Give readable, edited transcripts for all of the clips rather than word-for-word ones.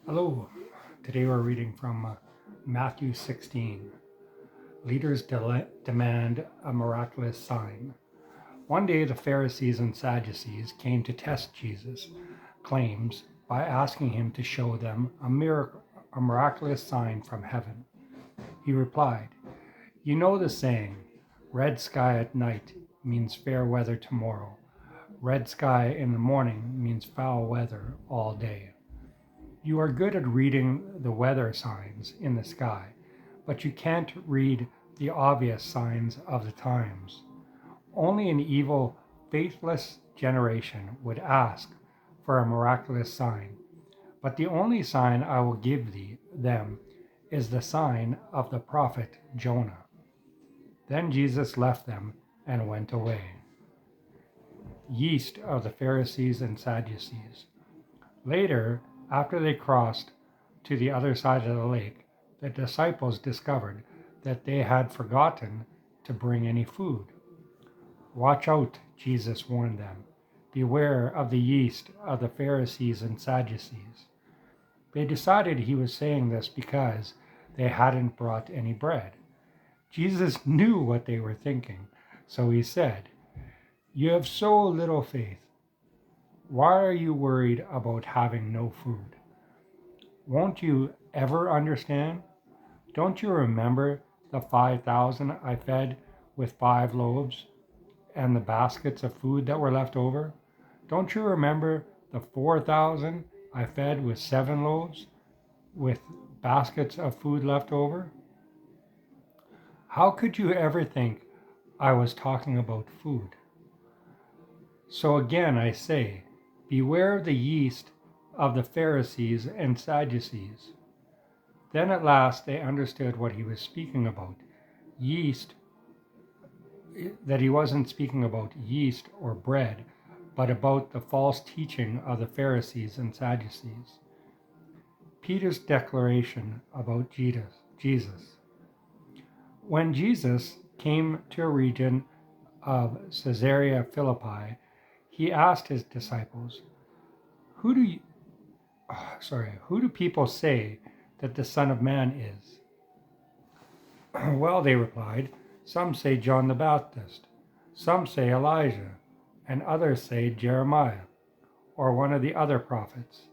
Hello. Today we're reading from Matthew 16. Leaders demand a miraculous sign. One day the Pharisees and Sadducees came to test Jesus' claims by asking him to show them a miraculous sign from heaven. He replied, "You know the saying, red sky at night means fair weather tomorrow. Red sky in the morning means foul weather all day. You are good at reading the weather signs in the sky, but you can't read the obvious signs of the times. Only an evil, faithless generation would ask for a miraculous sign, but the only sign I will give them is the sign of the prophet Jonah." Then Jesus left them and went away. Yeast of the Pharisees and Sadducees. Later, after they crossed to the other side of the lake, the disciples discovered that they had forgotten to bring any food. "Watch out," Jesus warned them. "Beware of the yeast of the Pharisees and Sadducees." They decided he was saying this because they hadn't brought any bread. Jesus knew what they were thinking, so he said, "You have so little faith. Why are you worried about having no food? Won't you ever understand? Don't you remember the 5,000 I fed with 5 loaves and the baskets of food that were left over? Don't you remember the 4,000 I fed with 7 loaves with baskets of food left over? How could you ever think I was talking about food? So again I say, beware of the yeast of the Pharisees and Sadducees." Then at last they understood what he was speaking about. Yeast, that he wasn't speaking about yeast or bread, but about the false teaching of the Pharisees and Sadducees. Peter's declaration about Jesus. When Jesus came to a region of Caesarea Philippi, he asked his disciples, "Who do you, who do people say that the Son of Man is?" "Well," they replied, "some say John the Baptist, some say Elijah, and others say Jeremiah, or one of the other prophets."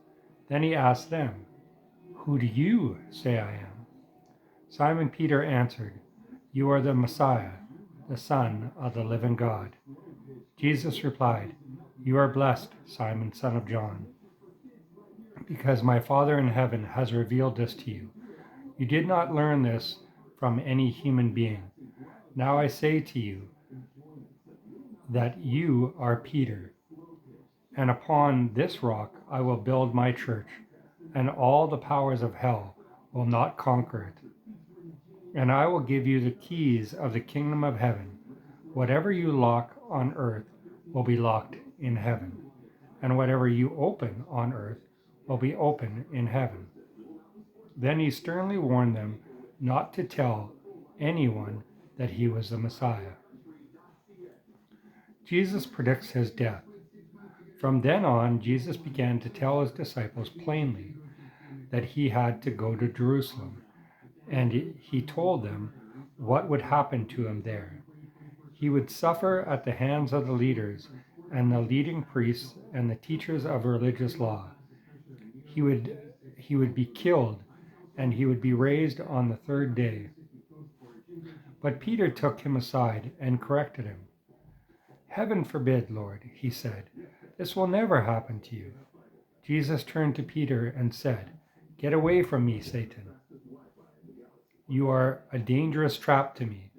Then he asked them, "Who do you say I am?" Simon Peter answered, "You are the Messiah, the Son of the living God." Jesus replied, "You are blessed, Simon, son of John, because my Father in heaven has revealed this to you. You did not learn this from any human being. Now I say to you that you are Peter, and upon this rock I will build my church, and all the powers of hell will not conquer it. And I will give you the keys of the kingdom of heaven. Whatever you lock on earth will be locked in heaven, and whatever you open on earth will be open in heaven." Then he sternly warned them not to tell anyone that he was the Messiah. Jesus predicts his death. From then on, Jesus began to tell his disciples plainly that he had to go to Jerusalem, and he told them what would happen to him there. He would suffer at the hands of the leaders and the leading priests and the teachers of religious law. He would be killed, and he would be raised on the third day. But Peter took him aside and corrected him. "Heaven forbid, Lord," he said. "This will never happen to you." Jesus turned to Peter and said, "Get away from me, Satan. You are a dangerous trap to me.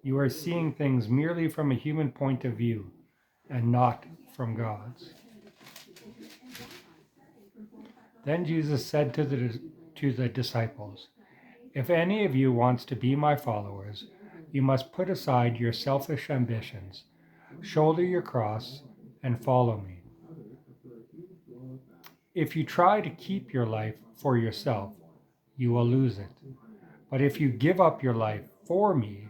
You are seeing things merely from a human point of view and not from God's." Then Jesus said to the disciples, "If any of you wants to be my followers, you must put aside your selfish ambitions, shoulder your cross, and follow me. If you try to keep your life for yourself, you will lose it. But if you give up your life for me,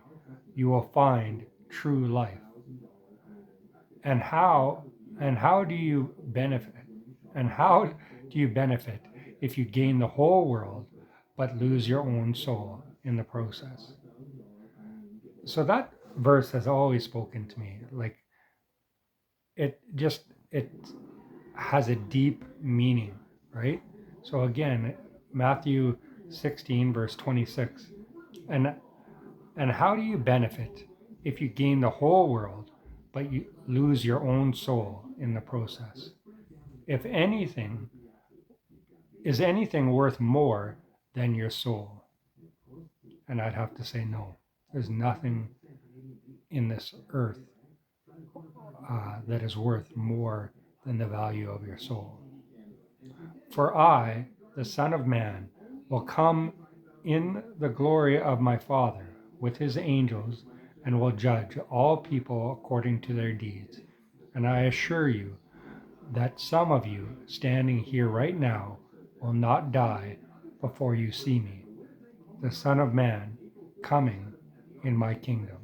you will find true life." And how do you benefit? And how do you benefit if you gain the whole world but lose your own soul in the process. So that verse has always spoken to me. Like it has a deep meaning, right? So again, Matthew 16 verse 26. And how do you benefit if you gain the whole world but you lose your own soul in the process? If anything, is anything worth more than your soul? And I'd have to say no. There's nothing in this earth that is worth more than the value of your soul. For I, the Son of Man, will come in the glory of my Father with his angels and will judge all people according to their deeds. And I assure you that some of you standing here right now will not die before you see me, the Son of Man, coming in my kingdom.